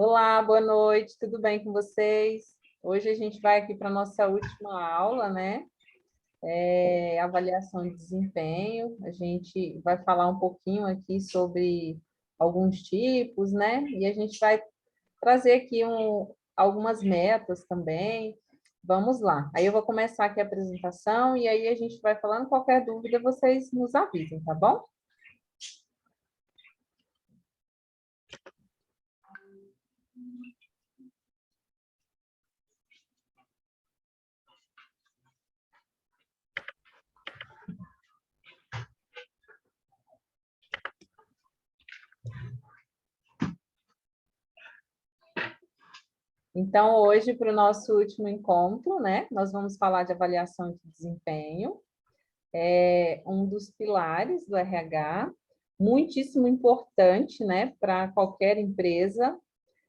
Olá, boa noite, tudo bem com vocês? Hoje a gente vai aqui para a nossa última aula, né? Avaliação de desempenho. A gente vai falar um pouquinho aqui sobre alguns tipos, né? E a gente vai trazer aqui algumas metas também. Vamos lá. Aí eu vou começar aqui a apresentação e aí a gente vai falando. Qualquer dúvida, vocês nos avisem, tá bom? Então, hoje, para o nosso último encontro, né, nós vamos falar de avaliação de desempenho, um dos pilares do RH, muitíssimo importante, né, para qualquer empresa,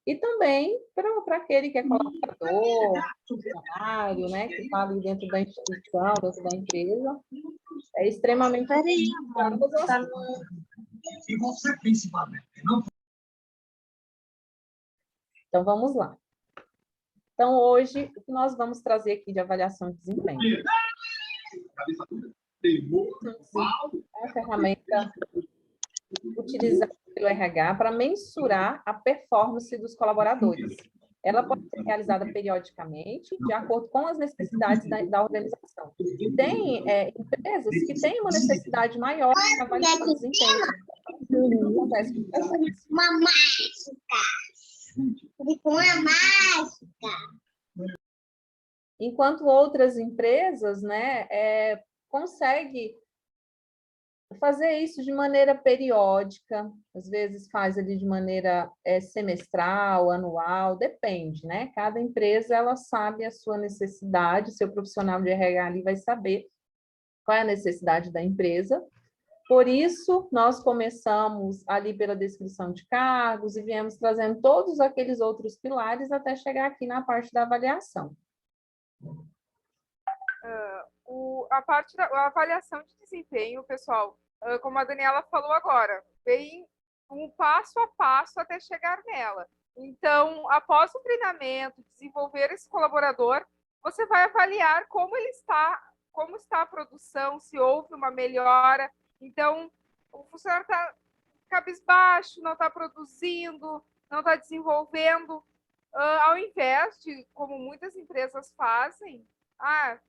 e também para aquele que é colaborador, funcionário, né, que está ali dentro da instituição, dentro da empresa, é extremamente importante. E você, principalmente, não. Então, vamos lá. Então, hoje, o que nós vamos trazer aqui de avaliação de desempenho? É a ferramenta utilizada pelo RH para mensurar a performance dos colaboradores. Ela pode ser realizada periodicamente, de acordo com as necessidades da organização. Tem empresas que têm uma necessidade maior de avaliar o desempenho. Isso acontece com frequência. Uma mágica. Uma mágica. Enquanto outras empresas, né, conseguem fazer isso de maneira periódica, às vezes faz ali de maneira semestral, anual, depende, né? Cada empresa, ela sabe a sua necessidade, seu profissional de RH ali vai saber qual é a necessidade da empresa. Por isso, nós começamos ali pela descrição de cargos e viemos trazendo todos aqueles outros pilares até chegar aqui na parte da avaliação. A avaliação de desempenho, pessoal, como a Daniela falou agora, vem um passo a passo até chegar nela. Então, após o treinamento, desenvolver esse colaborador, você vai avaliar como está a produção, se houve uma melhora. Então, o funcionário está cabisbaixo, não está produzindo, não está desenvolvendo. Ao invés de, como muitas empresas fazem,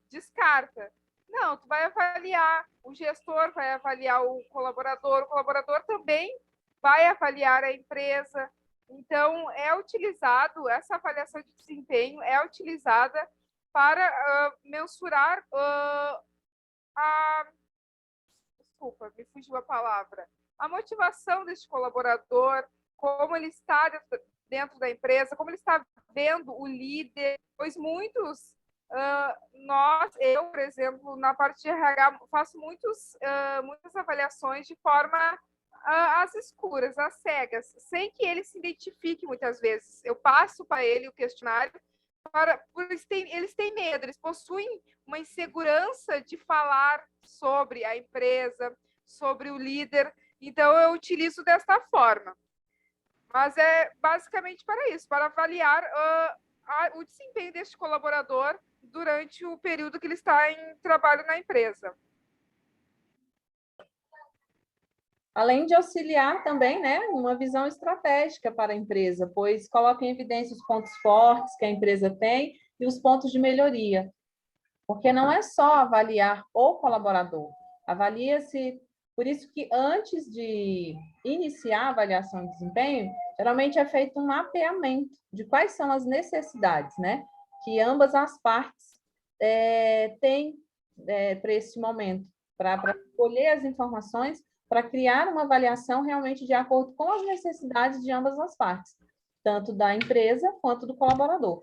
descarta. Não, tu vai avaliar, o gestor vai avaliar o colaborador também vai avaliar a empresa. Então, essa avaliação de desempenho é utilizada para mensurar desculpa, me fugiu a palavra, a motivação deste colaborador, como ele está dentro da empresa, como ele está vendo o líder, pois muitos eu, por exemplo, na parte de RH, faço muitas avaliações de forma às escuras, às cegas, sem que ele se identifique muitas vezes. Eu passo para ele o questionário, eles têm medo, eles possuem uma insegurança de falar sobre a empresa, sobre o líder, então eu utilizo desta forma. Mas é basicamente para isso, para avaliar o desempenho deste colaborador durante o período que ele está em trabalho na empresa. Além de auxiliar também, né, uma visão estratégica para a empresa, pois coloca em evidência os pontos fortes que a empresa tem e os pontos de melhoria. Porque não é só avaliar o colaborador, avalia-se. Por isso que antes de iniciar a avaliação de desempenho, geralmente é feito um mapeamento de quais são as necessidades, né, que ambas as partes têm para esse momento, para colher as informações, para criar uma avaliação realmente de acordo com as necessidades de ambas as partes, tanto da empresa quanto do colaborador.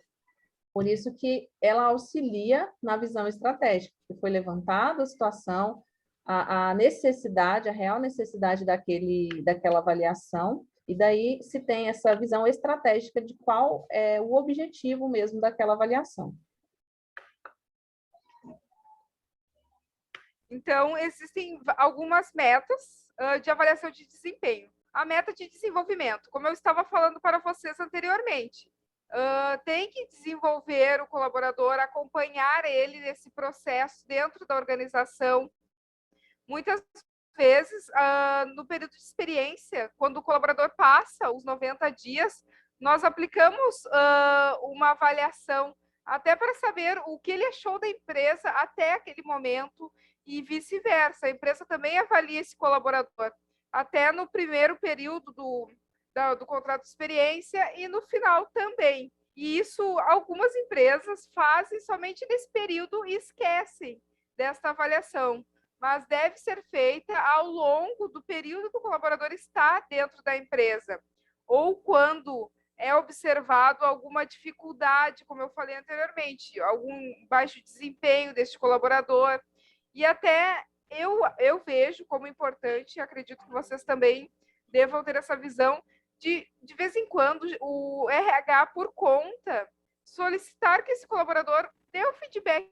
Por isso que ela auxilia na visão estratégica, que foi levantada a situação, a necessidade, a real necessidade daquela avaliação, e daí se tem essa visão estratégica de qual é o objetivo mesmo daquela avaliação. Então, existem algumas metas de avaliação de desempenho. A meta de desenvolvimento, como eu estava falando para vocês anteriormente, tem que desenvolver o colaborador, acompanhar ele nesse processo dentro da organização. Muitas vezes, no período de experiência, quando o colaborador passa os 90 dias, nós aplicamos uma avaliação até para saber o que ele achou da empresa até aquele momento e vice-versa. A empresa também avalia esse colaborador até no primeiro período do contrato de experiência e no final também. E isso algumas empresas fazem somente nesse período e esquecem desta avaliação, mas deve ser feita ao longo do período que o colaborador está dentro da empresa, ou quando é observado alguma dificuldade, como eu falei anteriormente, algum baixo desempenho deste colaborador, e até eu vejo como importante, acredito que vocês também devam ter essa visão, de vez em quando o RH, por conta, solicitar que esse colaborador dê o feedback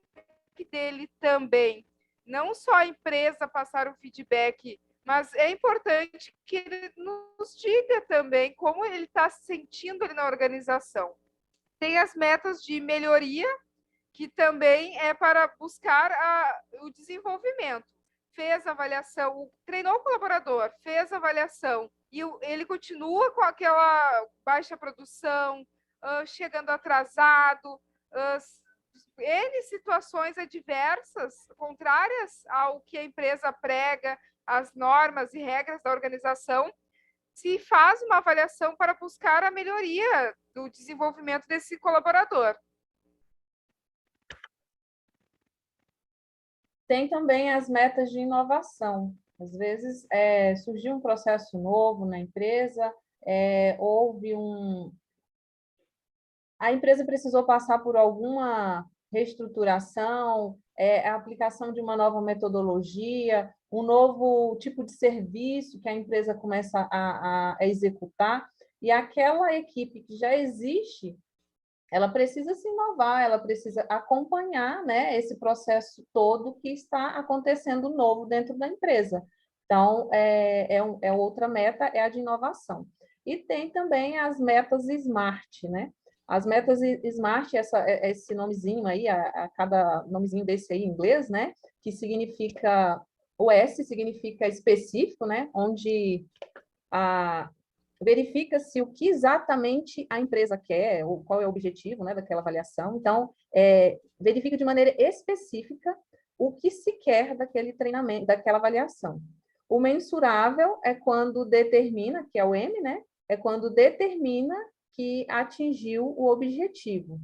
dele também. Não só a empresa passar o feedback, mas é importante que ele nos diga também como ele está se sentindo ali na organização. Tem as metas de melhoria, que também é para buscar o desenvolvimento. Fez a avaliação, treinou o colaborador, fez a avaliação, e ele continua com aquela baixa produção, chegando atrasado, N situações adversas, contrárias ao que a empresa prega, as normas e regras da organização, se faz uma avaliação para buscar a melhoria do desenvolvimento desse colaborador. Tem também as metas de inovação. Às vezes, surgiu um processo novo na empresa, a empresa precisou passar por alguma reestruturação, a aplicação de uma nova metodologia, um novo tipo de serviço que a empresa começa a executar, e aquela equipe que já existe, ela precisa se inovar, ela precisa acompanhar, né, esse processo todo que está acontecendo novo dentro da empresa. Então, outra meta é a de inovação. E tem também as metas SMART, né? As metas SMART, esse nomezinho aí, a cada nomezinho desse aí em inglês, né? Que significa, o S significa específico, né? Onde verifica-se o que exatamente a empresa quer, ou qual é o objetivo, né, daquela avaliação. Então, verifica de maneira específica o que se quer daquele treinamento, daquela avaliação. O mensurável é quando determina, que é o M, né? É quando determina que atingiu o objetivo.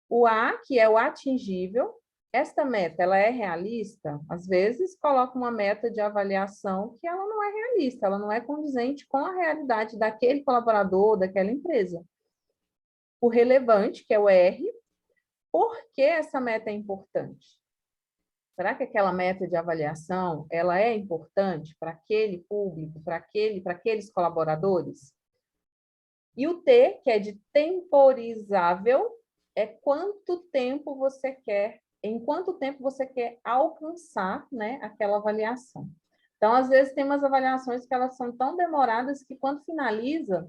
O A, que é o atingível, esta meta, ela é realista? Às vezes, coloca uma meta de avaliação que ela não é realista, ela não é condizente com a realidade daquele colaborador, daquela empresa. O relevante, que é o R, por que essa meta é importante? Será que aquela meta de avaliação, ela é importante para aquele público, para aqueles colaboradores? E o T, que é de temporizável, é quanto tempo você quer, em quanto tempo você quer alcançar, né, aquela avaliação. Então, às vezes, tem umas avaliações que elas são tão demoradas que, quando finaliza,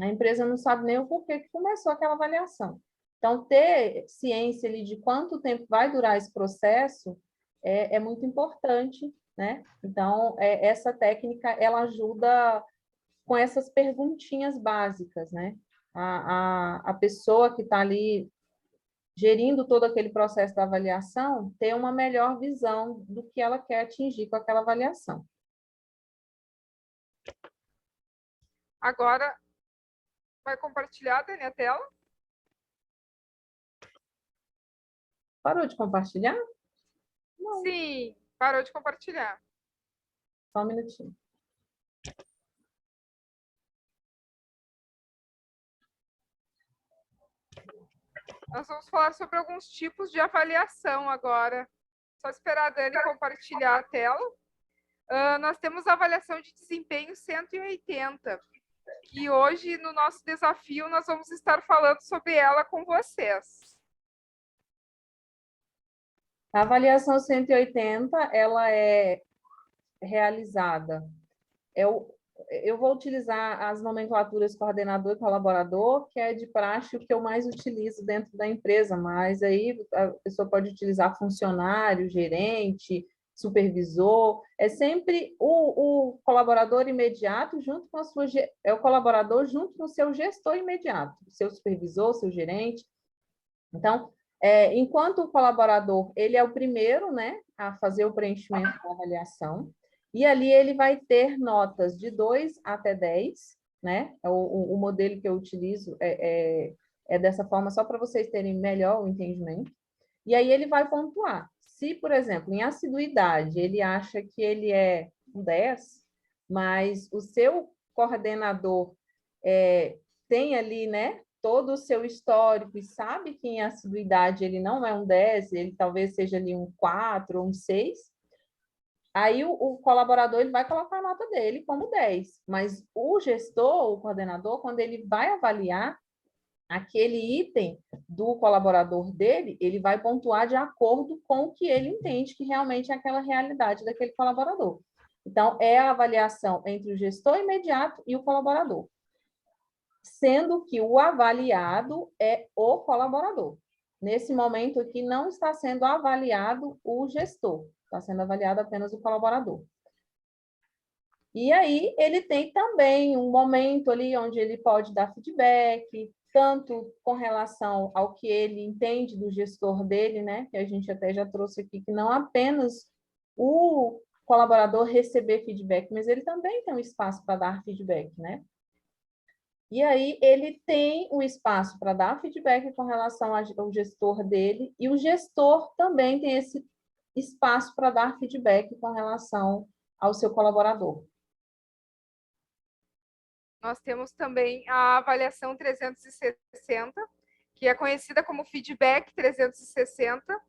a empresa não sabe nem o porquê que começou aquela avaliação. Então, ter ciência ali de quanto tempo vai durar esse processo é muito importante, né? Então, essa técnica, ela ajuda com essas perguntinhas básicas, né? A pessoa que está ali gerindo todo aquele processo da avaliação ter uma melhor visão do que ela quer atingir com aquela avaliação. Agora, vai compartilhar, Dani, a tela? Parou de compartilhar? Não. Sim, parou de compartilhar. Só um minutinho. Nós vamos falar sobre alguns tipos de avaliação agora. Só esperar a Dani compartilhar a tela. Nós temos a avaliação de desempenho 180, que hoje, no nosso desafio, nós vamos estar falando sobre ela com vocês. A avaliação 180, ela é realizada. eu vou utilizar as nomenclaturas coordenador e colaborador, que é de praxe o que eu mais utilizo dentro da empresa, mas aí a pessoa pode utilizar funcionário, gerente, supervisor, é sempre o colaborador imediato junto com a sua, é o colaborador junto com o seu gestor imediato, seu supervisor, seu gerente. Então, enquanto o colaborador, ele é o primeiro, né, a fazer o preenchimento da avaliação, e ali ele vai ter notas de 2 até 10, né? O modelo que eu utilizo é dessa forma, só para vocês terem melhor o entendimento. E aí ele vai pontuar. Se, por exemplo, em assiduidade, ele acha que ele é um 10, mas o seu coordenador tem ali, né, todo o seu histórico e sabe que em assiduidade ele não é um 10, ele talvez seja ali um 4 ou um 6, aí o colaborador ele vai colocar a nota dele como 10, mas o gestor, o coordenador, quando ele vai avaliar aquele item do colaborador dele, ele vai pontuar de acordo com o que ele entende que realmente é aquela realidade daquele colaborador. Então, é a avaliação entre o gestor imediato e o colaborador, sendo que o avaliado é o colaborador. Nesse momento aqui, não está sendo avaliado o gestor, está sendo avaliado apenas o colaborador. E aí, ele tem também um momento ali onde ele pode dar feedback, tanto com relação ao que ele entende do gestor dele, né? Que a gente até já trouxe aqui, que não apenas o colaborador receber feedback, mas ele também tem um espaço para dar feedback, né? E aí ele tem o espaço para dar feedback com relação ao gestor dele, e o gestor também tem esse espaço para dar feedback com relação ao seu colaborador. Nós temos também a avaliação 360, que é conhecida como feedback 360,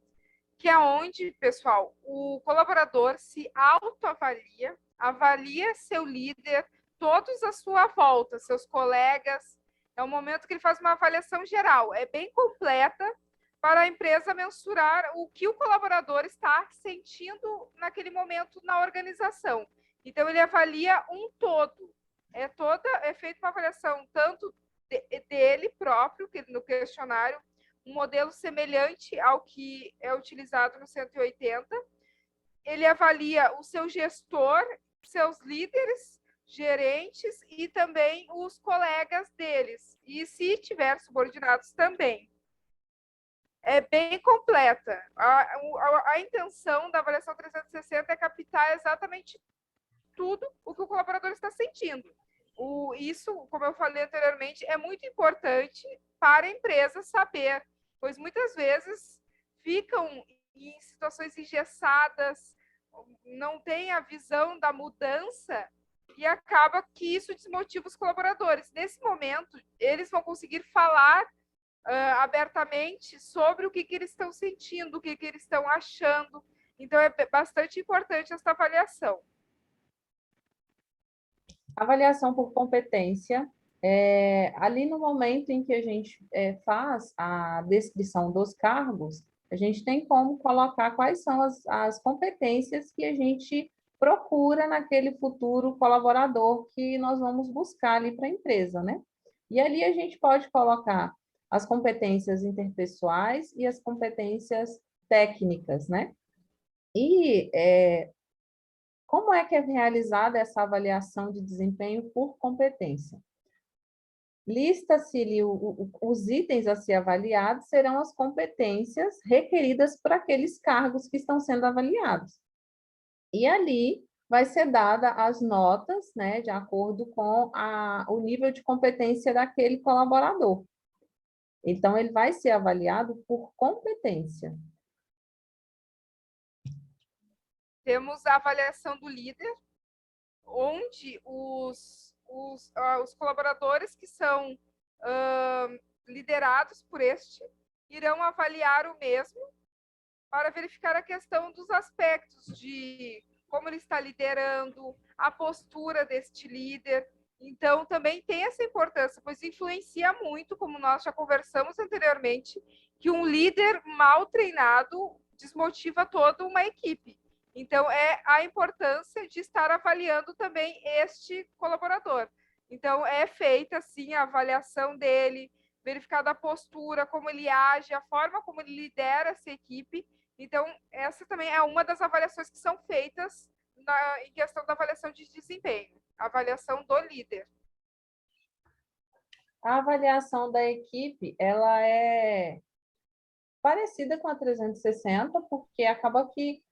que é onde, pessoal, o colaborador se autoavalia, avalia seu líder, todos à sua volta, seus colegas. É o momento que ele faz uma avaliação geral, é bem completa para a empresa mensurar o que o colaborador está sentindo naquele momento na organização. Então, ele avalia um todo. É feita uma avaliação tanto dele próprio, que no questionário, um modelo semelhante ao que é utilizado no 180. Ele avalia o seu gestor, seus líderes, gerentes e também os colegas deles. E se tiver subordinados também. É bem completa. A intenção da avaliação 360 é captar exatamente tudo o que o colaborador está sentindo. Isso, como eu falei anteriormente, é muito importante para a empresa saber, pois muitas vezes ficam em situações engessadas, não têm a visão da mudança e acaba que isso desmotiva os colaboradores. Nesse momento, eles vão conseguir falar abertamente sobre o que eles estão sentindo, o que eles estão achando. Então, é bastante importante essa avaliação. Avaliação por competência. Ali no momento em que a gente faz a descrição dos cargos, a gente tem como colocar quais são as competências que a gente procura naquele futuro colaborador que nós vamos buscar ali para a empresa, né? E ali a gente pode colocar as competências interpessoais e as competências técnicas, né? E como é que é realizada essa avaliação de desempenho por competência? Lista-se ali os itens a ser avaliados serão as competências requeridas para aqueles cargos que estão sendo avaliados. E ali vai ser dada as notas, né, de acordo com o nível de competência daquele colaborador. Então, ele vai ser avaliado por competência. Temos a avaliação do líder, onde os colaboradores que são liderados por este irão avaliar o mesmo para verificar a questão dos aspectos de como ele está liderando, a postura deste líder. Então, também tem essa importância, pois influencia muito, como nós já conversamos anteriormente, que um líder mal treinado desmotiva toda uma equipe. Então, é a importância de estar avaliando também este colaborador. Então, é feita, sim, a avaliação dele, verificada a postura, como ele age, a forma como ele lidera essa equipe. Então, essa também é uma das avaliações que são feitas em questão da avaliação de desempenho, a avaliação do líder. A avaliação da equipe, ela é parecida com a 360, porque acaba que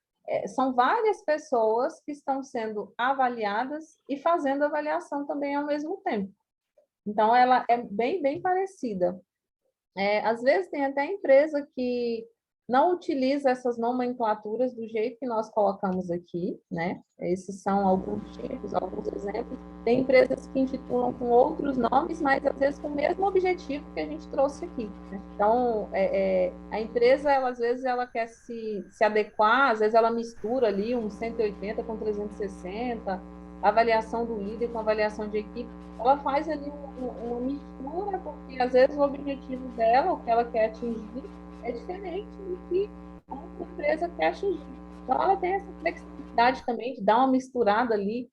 são várias pessoas que estão sendo avaliadas e fazendo avaliação também ao mesmo tempo. Então, ela é bem parecida. Às vezes tem até empresa que não utiliza essas nomenclaturas do jeito que nós colocamos aqui, né? Esses são alguns tipos, alguns exemplos. Tem empresas que intitulam com outros nomes, mas às vezes com o mesmo objetivo que a gente trouxe aqui, né? Então, a empresa, ela, às vezes, ela quer se adequar, às vezes ela mistura ali um 180 com 360, avaliação do líder com avaliação de equipe. Ela faz ali uma mistura, porque às vezes o objetivo dela, o que ela quer atingir, é diferente do que a outra empresa quer atingir. Então, ela tem essa flexibilidade também de dar uma misturada ali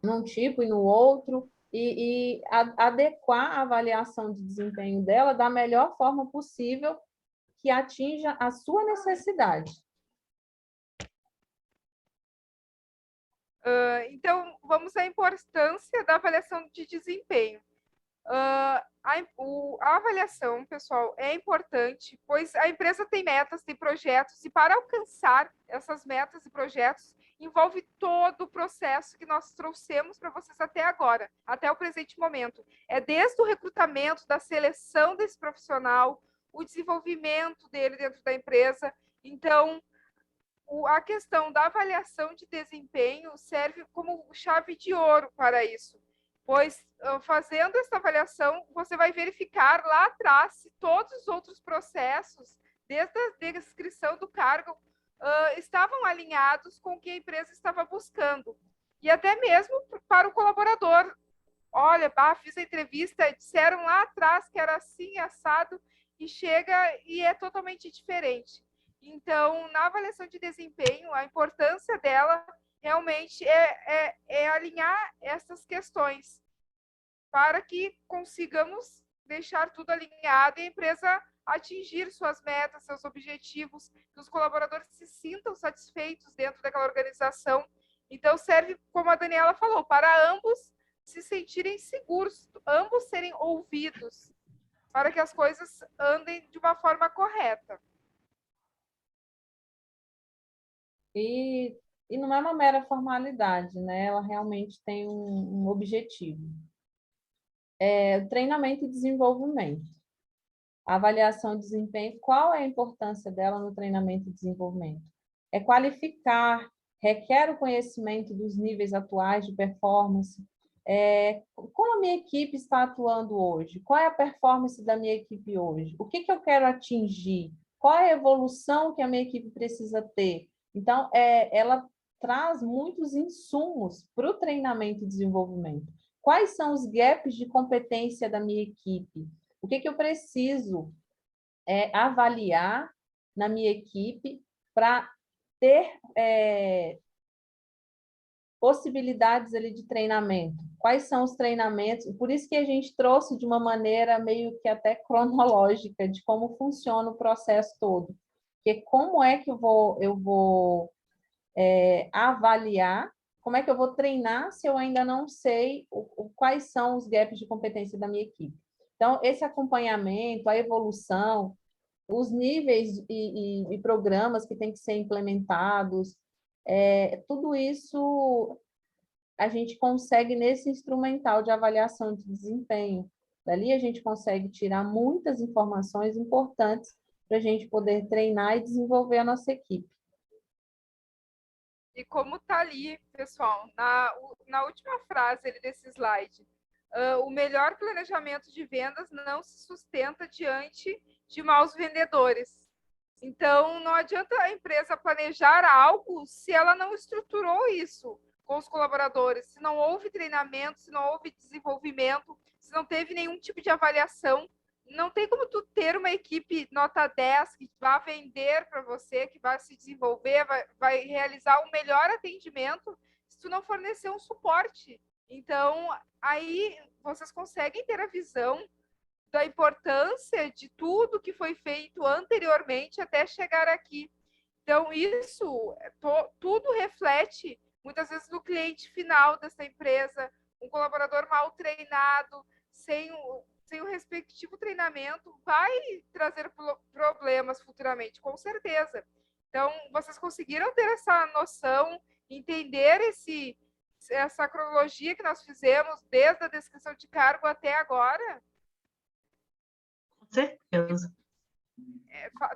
num tipo e no outro, e adequar a avaliação de desempenho dela da melhor forma possível que atinja a sua necessidade. Então, vamos à importância da avaliação de desempenho. A avaliação, pessoal, é importante, pois a empresa tem metas, tem projetos, e para alcançar essas metas e projetos, envolve todo o processo que nós trouxemos para vocês até agora, até o presente momento. É desde o recrutamento, da seleção desse profissional, o desenvolvimento dele dentro da empresa. Então, a questão da avaliação de desempenho serve como chave de ouro para isso, pois fazendo essa avaliação, você vai verificar lá atrás se todos os outros processos, desde a descrição do cargo, estavam alinhados com o que a empresa estava buscando. E até mesmo para o colaborador. Olha, fiz a entrevista, disseram lá atrás que era assim, assado, e chega e é totalmente diferente. Então, na avaliação de desempenho, a importância dela realmente é alinhar essas questões para que consigamos deixar tudo alinhado e a empresa atingir suas metas, seus objetivos, que os colaboradores se sintam satisfeitos dentro daquela organização. Então, serve, como a Daniela falou, para ambos se sentirem seguros, ambos serem ouvidos, para que as coisas andem de uma forma correta. E não é uma mera formalidade, né? Ela realmente tem um objetivo. Treinamento e desenvolvimento. A avaliação de desempenho, qual é a importância dela no treinamento e desenvolvimento? É qualificar, requer o conhecimento dos níveis atuais de performance. Como a minha equipe está atuando hoje? Qual é a performance da minha equipe hoje? O que eu quero atingir? Qual é a evolução que a minha equipe precisa ter? Então, ela traz muitos insumos para o treinamento e desenvolvimento. Quais são os gaps de competência da minha equipe? O que eu preciso avaliar na minha equipe para ter possibilidades ali de treinamento? Quais são os treinamentos? Por isso que a gente trouxe de uma maneira meio que até cronológica de como funciona o processo todo. Porque como é que eu vou avaliar, como é que eu vou treinar se eu ainda não sei quais são os gaps de competência da minha equipe? Então, esse acompanhamento, a evolução, os níveis e programas que têm que ser implementados, tudo isso a gente consegue nesse instrumental de avaliação de desempenho. Dali a gente consegue tirar muitas informações importantes para a gente poder treinar e desenvolver a nossa equipe. E como está ali, pessoal, na última frase desse slide, o melhor planejamento de vendas não se sustenta diante de maus vendedores. Então, não adianta a empresa planejar algo se ela não estruturou isso com os colaboradores, se não houve treinamento, se não houve desenvolvimento, se não teve nenhum tipo de avaliação não tem como tu ter uma equipe nota 10 que vai vender para você, que vai se desenvolver, vai realizar o melhor atendimento, se tu não fornecer um suporte. Então, aí vocês conseguem ter a visão da importância de tudo que foi feito anteriormente até chegar aqui. Então, isso tudo reflete, muitas vezes, no cliente final dessa empresa, um colaborador mal treinado, sem o respectivo treinamento, vai trazer problemas futuramente, com certeza. Então, vocês conseguiram ter essa noção, entender essa cronologia que nós fizemos, desde a descrição de cargo até agora? Com certeza.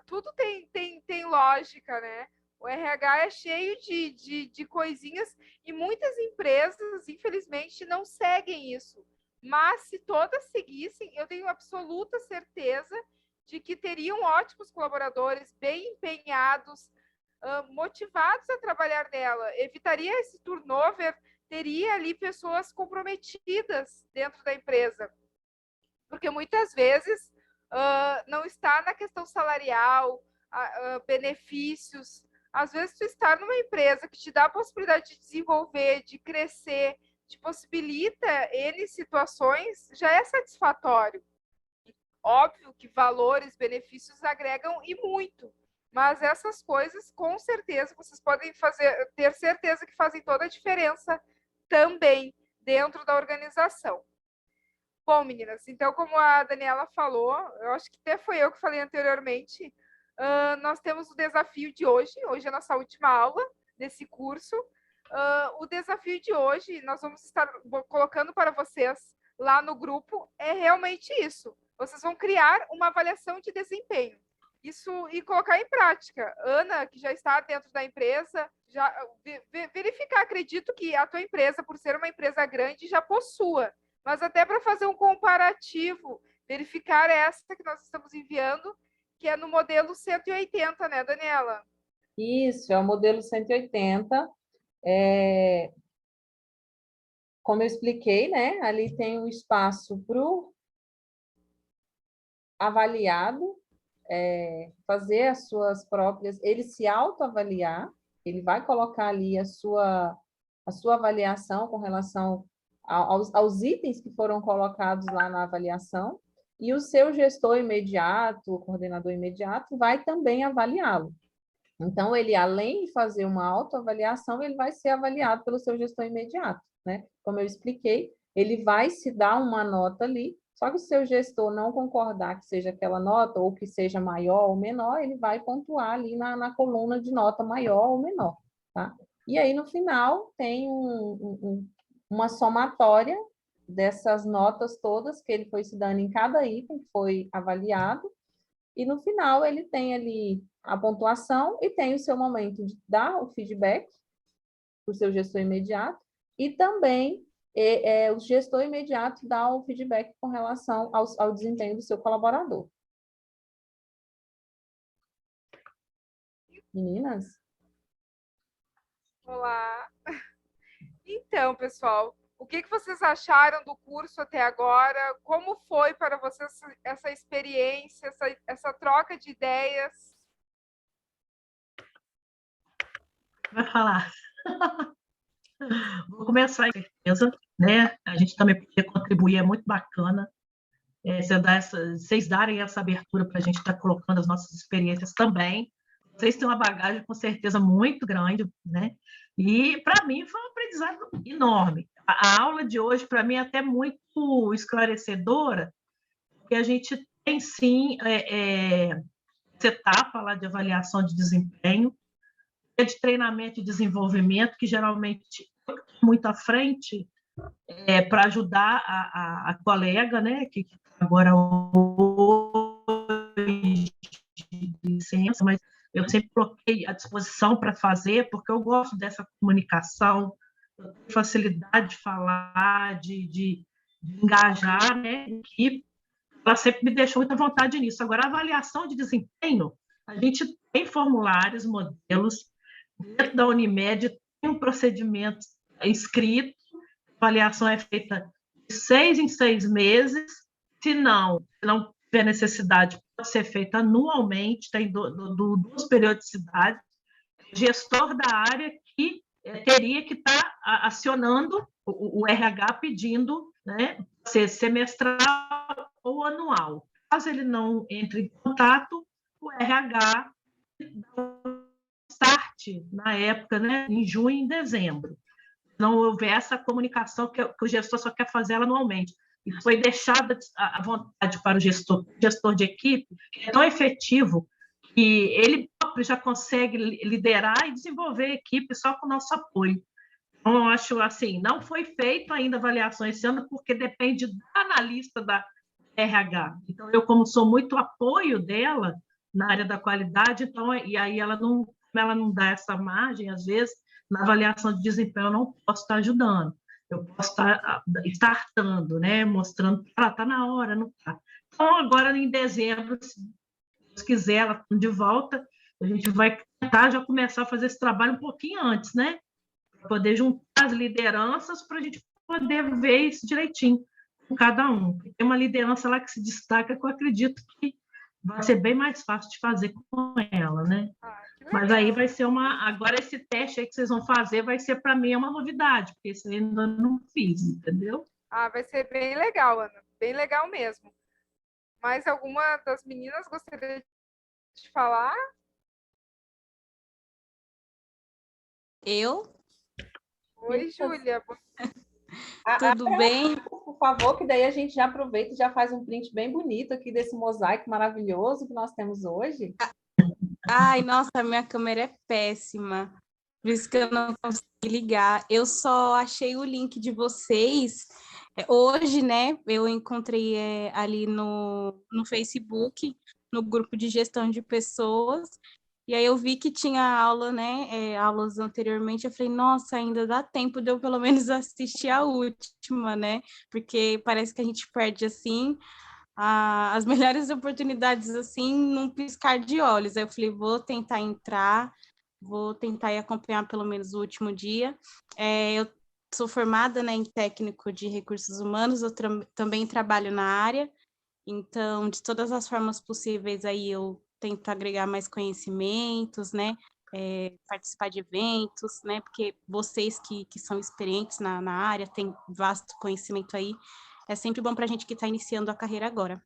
Tudo tem lógica, né? O RH é cheio de coisinhas e muitas empresas, infelizmente, não seguem isso. Mas se todas seguissem, eu tenho absoluta certeza de que teriam ótimos colaboradores, bem empenhados, motivados a trabalhar nela. Evitaria esse turnover, teria ali pessoas comprometidas dentro da empresa. Porque muitas vezes não está na questão salarial, benefícios. Às vezes tu está numa empresa que te dá a possibilidade de desenvolver, de crescer, te possibilita N situações, já é satisfatório. Óbvio que valores, benefícios agregam e muito, mas essas coisas, com certeza, vocês podem ter certeza que fazem toda a diferença também dentro da organização. Bom, meninas, então, como a Daniela falou, eu acho que até foi eu que falei anteriormente, nós temos o desafio de hoje é a nossa última aula desse curso. O desafio de hoje, nós vamos estar colocando para vocês lá no grupo, é realmente isso. Vocês vão criar uma avaliação de desempenho. Isso e colocar em prática. Ana, que já está dentro da empresa, já verificar, acredito que a tua empresa, por ser uma empresa grande, já possua. Mas até para fazer um comparativo, verificar essa que nós estamos enviando, que é no modelo 180, né, Daniela? Isso, é o modelo 180. Como eu expliquei, né, ali tem um espaço para o avaliado fazer as suas próprias, ele se autoavaliar, ele vai colocar ali a sua avaliação com relação aos itens que foram colocados lá na avaliação, e o seu gestor imediato, o coordenador imediato, vai também avaliá-lo. Então, ele, além de fazer uma autoavaliação, ele vai ser avaliado pelo seu gestor imediato, né? Como eu expliquei, ele vai se dar uma nota ali, só que se o seu gestor não concordar que seja aquela nota, ou que seja maior ou menor, ele vai pontuar ali na coluna de nota maior ou menor, tá? E aí, no final, tem uma somatória dessas notas todas que ele foi se dando em cada item que foi avaliado, e no final ele tem ali a pontuação e tem o seu momento de dar o feedback para o seu gestor imediato, e também o gestor imediato dá o feedback com relação ao desempenho do seu colaborador. Meninas? Olá! Então, pessoal, o que vocês acharam do curso até agora? Como foi para vocês essa experiência, essa troca de ideias? Vai falar. Vou começar, com certeza, né? A gente também podia contribuir, é muito bacana vocês darem essa abertura para a gente estar colocando as nossas experiências também. Vocês têm uma bagagem, com certeza, muito grande, né? E, para mim, foi um aprendizado enorme. A aula de hoje, para mim, é até muito esclarecedora, porque a gente tem, sim, essa etapa lá de avaliação de desempenho, de treinamento e desenvolvimento, que geralmente é muito à frente para ajudar a colega, né, que agora hoje de licença, mas eu sempre coloquei à disposição para fazer, porque eu gosto dessa comunicação, eu tenho facilidade de falar, de engajar, né, e ela sempre me deixou muita vontade nisso. Agora, a avaliação de desempenho, a gente tem formulários, modelos, dentro da Unimed tem um procedimento escrito, a avaliação é feita de 6 em 6 meses, se não tiver necessidade, pode ser feita anualmente, tem duas periodicidades. O gestor da área que teria que estar acionando o RH pedindo, né, ser semestral ou anual. Caso ele não entre em contato, o RH dá um start na época, né, em junho e em dezembro. Não houver essa comunicação que o gestor só quer fazer ela anualmente. E foi deixada à vontade para o gestor de equipe, que é tão efetivo que ele próprio já consegue liderar e desenvolver a equipe só com o nosso apoio. Então, eu acho assim, não foi feito ainda avaliação esse ano, porque depende da analista da RH. Então, eu, como sou muito apoio dela na área da qualidade, então, e aí ela não dá essa margem, às vezes, na avaliação de desempenho, eu não posso estar ajudando. Eu posso estar startando, né? Mostrando que está na hora, não está. Então, agora, em dezembro, se Deus quiser, ela tá de volta, a gente vai tentar já começar a fazer esse trabalho um pouquinho antes, né? Para poder juntar as lideranças para a gente poder ver isso direitinho com cada um. Tem uma liderança lá que se destaca, que eu acredito que vai ser bem mais fácil de fazer com ela, né? Mas aí vai ser agora esse teste aí que vocês vão fazer vai ser, para mim, uma novidade, porque isso eu ainda não fiz, entendeu? Vai ser bem legal, Ana. Bem legal mesmo. Mais alguma das meninas gostaria de falar? Eu? Oi, Júlia. Tudo bem? Por favor, que daí a gente já aproveita e já faz um print bem bonito aqui desse mosaico maravilhoso que nós temos hoje. Ai, nossa, a minha câmera é péssima. Por isso que eu não consegui ligar. Eu só achei o link de vocês hoje, né? Eu encontrei ali no Facebook, no grupo de gestão de pessoas. E aí eu vi que tinha aula, né? Aulas anteriormente. Eu falei, nossa, ainda dá tempo de eu pelo menos assistir a última, né? Porque parece que a gente perde assim as melhores oportunidades assim num piscar de olhos. Aí eu falei, vou tentar entrar, vou tentar ir acompanhar pelo menos o último dia. Eu sou formada, né, em técnico de recursos humanos, eu também trabalho na área, então, de todas as formas possíveis, aí eu tento agregar mais conhecimentos, né, participar de eventos, né, porque vocês que são experientes na área, têm vasto conhecimento aí, é sempre bom para a gente que está iniciando a carreira agora.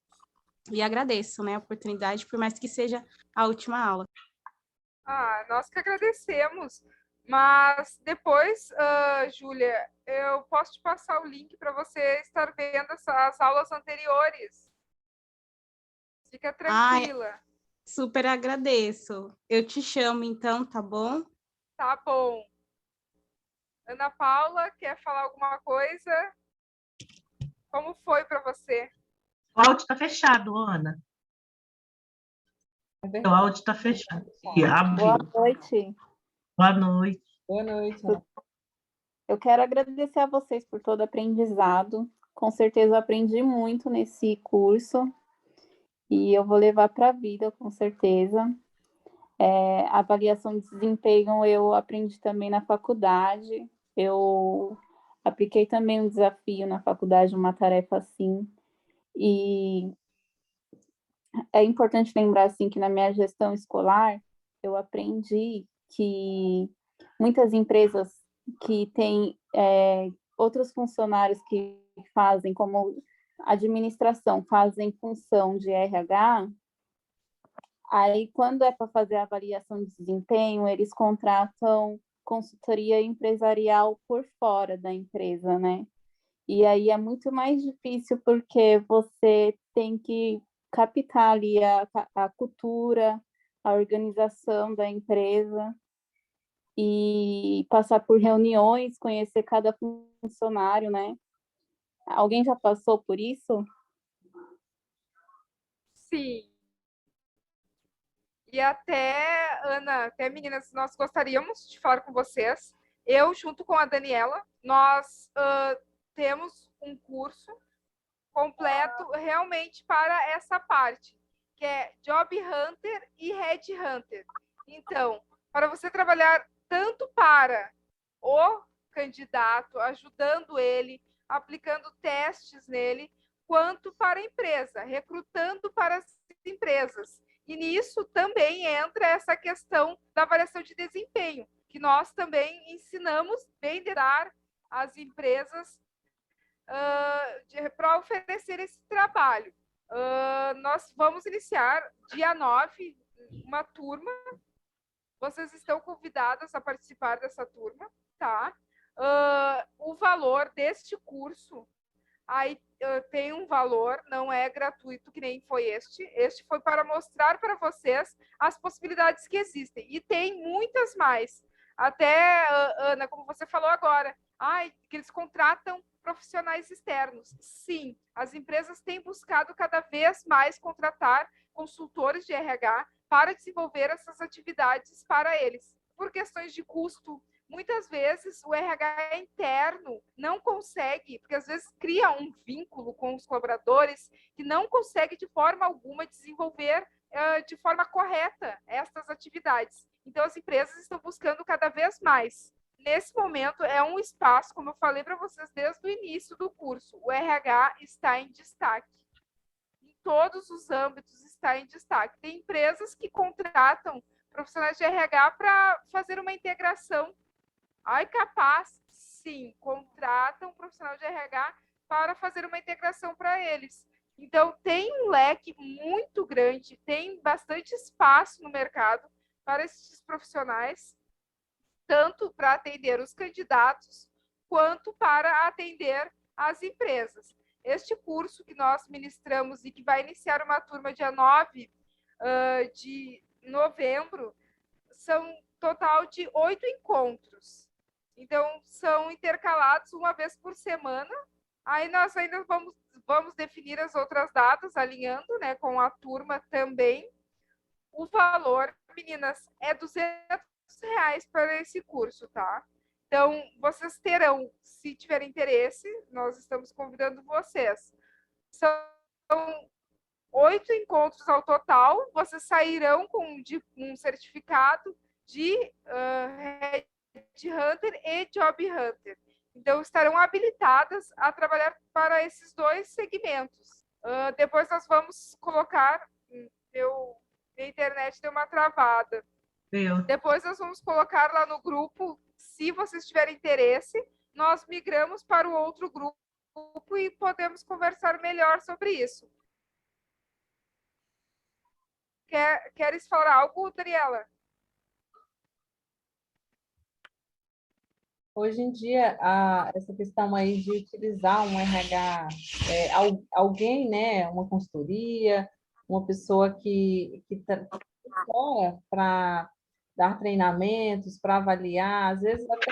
E agradeço, né, a oportunidade, por mais que seja a última aula. Nós que agradecemos. Mas depois, Júlia, eu posso te passar o link para você estar vendo as aulas anteriores. Fica tranquila. Super agradeço. Eu te chamo, então, tá bom? Tá bom. Ana Paula, quer falar alguma coisa? Como foi para você? O áudio está fechado, Ana. O áudio está fechado. Boa noite. Boa noite. Boa noite. Eu quero agradecer a vocês por todo o aprendizado. Com certeza eu aprendi muito nesse curso e eu vou levar para a vida, com certeza. A avaliação de desempenho eu aprendi também na faculdade. Eu apliquei também um desafio na faculdade, uma tarefa assim. E é importante lembrar assim que na minha gestão escolar eu aprendi que muitas empresas que têm outros funcionários que fazem como administração, fazem função de RH, aí quando é para fazer a avaliação de desempenho, eles contratam consultoria empresarial por fora da empresa, né? E aí é muito mais difícil porque você tem que captar ali a cultura, a organização da empresa e passar por reuniões, conhecer cada funcionário, né? Alguém já passou por isso? Sim. E até, Ana, até meninas, nós gostaríamos de falar com vocês. Eu, junto com a Daniela, nós temos um curso completo realmente para essa parte, que é Job Hunter e Head Hunter. Então, para você trabalhar tanto para o candidato, ajudando ele, aplicando testes nele, quanto para a empresa, recrutando para as empresas. E nisso também entra essa questão da avaliação de desempenho, que nós também ensinamos bem de dar às empresas para oferecer esse trabalho. Nós vamos iniciar dia 9 uma turma. Vocês estão convidadas a participar dessa turma, tá? O valor deste curso aí tem um valor, não é gratuito, que nem foi este. Este foi para mostrar para vocês as possibilidades que existem. E tem muitas mais. Até, Ana, como você falou agora, que eles contratam profissionais externos. Sim, as empresas têm buscado cada vez mais contratar consultores de RH para desenvolver essas atividades para eles. Por questões de custo, muitas vezes o RH interno não consegue, porque às vezes cria um vínculo com os colaboradores que não consegue de forma alguma desenvolver de forma correta estas atividades. Então as empresas estão buscando cada vez mais. Nesse momento é um espaço, como eu falei para vocês desde o início do curso, o RH está em destaque. Em todos os âmbitos está em destaque. Tem empresas que contratam profissionais de RH para fazer uma integração. Capaz, sim, contratam um profissional de RH para fazer uma integração para eles. Então, tem um leque muito grande, tem bastante espaço no mercado para esses profissionais, tanto para atender os candidatos, quanto para atender as empresas. Este curso que nós ministramos e que vai iniciar uma turma dia 9 de novembro, são total de 8 encontros. Então, são intercalados uma vez por semana. Aí nós ainda vamos definir as outras datas, alinhando, né, com a turma também. O valor, meninas, é R$200 para esse curso, tá? Então, vocês terão, se tiverem interesse, nós estamos convidando vocês. São 8 encontros ao total, vocês sairão com um certificado de Headhunter e Job Hunter. Então, estarão habilitadas a trabalhar para esses dois segmentos. Depois nós vamos colocar... A internet deu uma travada. Depois nós vamos colocar lá no grupo, se vocês tiverem interesse, nós migramos para o outro grupo e podemos conversar melhor sobre isso. Queres falar algo, Daniela? Hoje em dia, essa questão aí de utilizar um RH, alguém, né, uma consultoria, uma pessoa que está fora para dar treinamentos, para avaliar, às vezes até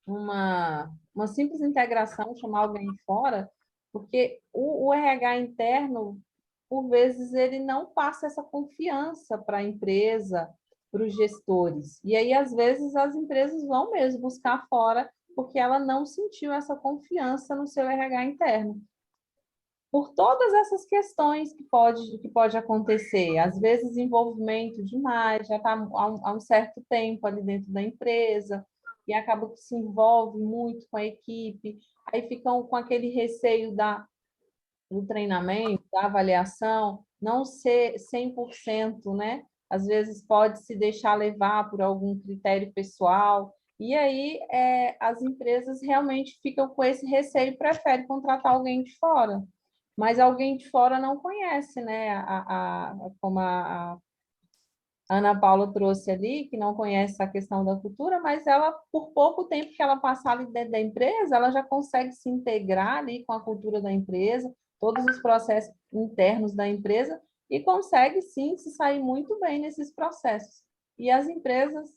uma simples integração, chamar alguém de fora, porque o RH interno, por vezes, ele não passa essa confiança para a empresa, para os gestores. E aí, às vezes, as empresas vão mesmo buscar fora, porque ela não sentiu essa confiança no seu RH interno. Por todas essas questões que pode acontecer, às vezes envolvimento demais, já está há um certo tempo ali dentro da empresa, e acaba que se envolve muito com a equipe, aí ficam com aquele receio do treinamento, da avaliação, não ser 100%, né? Às vezes pode se deixar levar por algum critério pessoal, e aí as empresas realmente ficam com esse receio e preferem contratar alguém de fora. Mas alguém de fora não conhece, né? Como a Ana Paula trouxe ali, que não conhece a questão da cultura, mas ela, por pouco tempo que ela passar ali dentro da empresa, ela já consegue se integrar ali com a cultura da empresa, todos os processos internos da empresa, e consegue, sim, se sair muito bem nesses processos. E as empresas,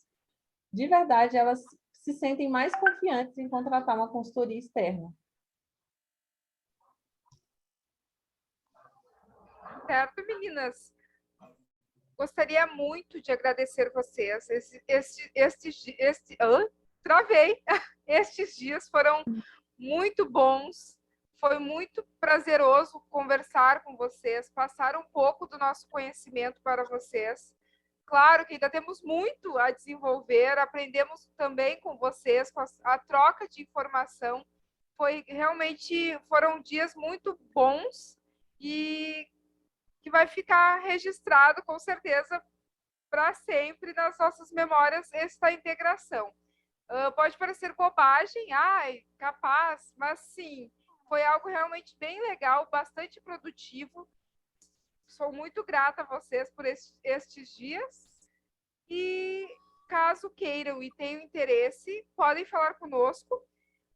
de verdade, elas se sentem mais confiantes em contratar uma consultoria externa. Certo, meninas? Gostaria muito de agradecer vocês. Travei! Estes dias foram muito bons. Foi muito prazeroso conversar com vocês, passar um pouco do nosso conhecimento para vocês. Claro que ainda temos muito a desenvolver, aprendemos também com vocês, com a troca de informação. foram dias muito bons e que vai ficar registrado, com certeza, para sempre nas nossas memórias esta integração. Pode parecer bobagem, ai, capaz, mas sim, foi algo realmente bem legal, bastante produtivo. Sou muito grata a vocês por estes dias. E caso queiram e tenham interesse, podem falar conosco.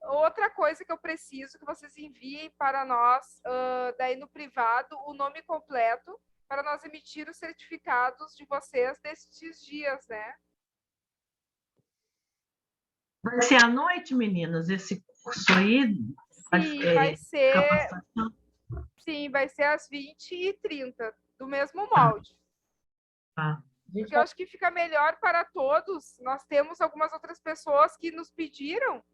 Outra coisa que eu preciso que vocês enviem para nós, daí no privado, o nome completo, para nós emitir os certificados de vocês destes dias, né? Vai ser à noite, meninas, esse curso aí? Sim, vai ser às 20h30, do mesmo molde. Tá. Porque eu acho que fica melhor para todos. Nós temos algumas outras pessoas que nos pediram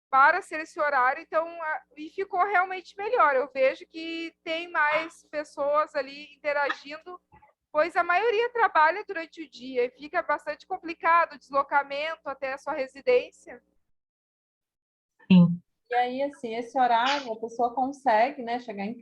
para ser esse horário, então, e ficou realmente melhor. Eu vejo que tem mais pessoas ali interagindo, pois a maioria trabalha durante o dia e fica bastante complicado o deslocamento até a sua residência. Sim. E aí, assim, esse horário, a pessoa consegue, né, chegar em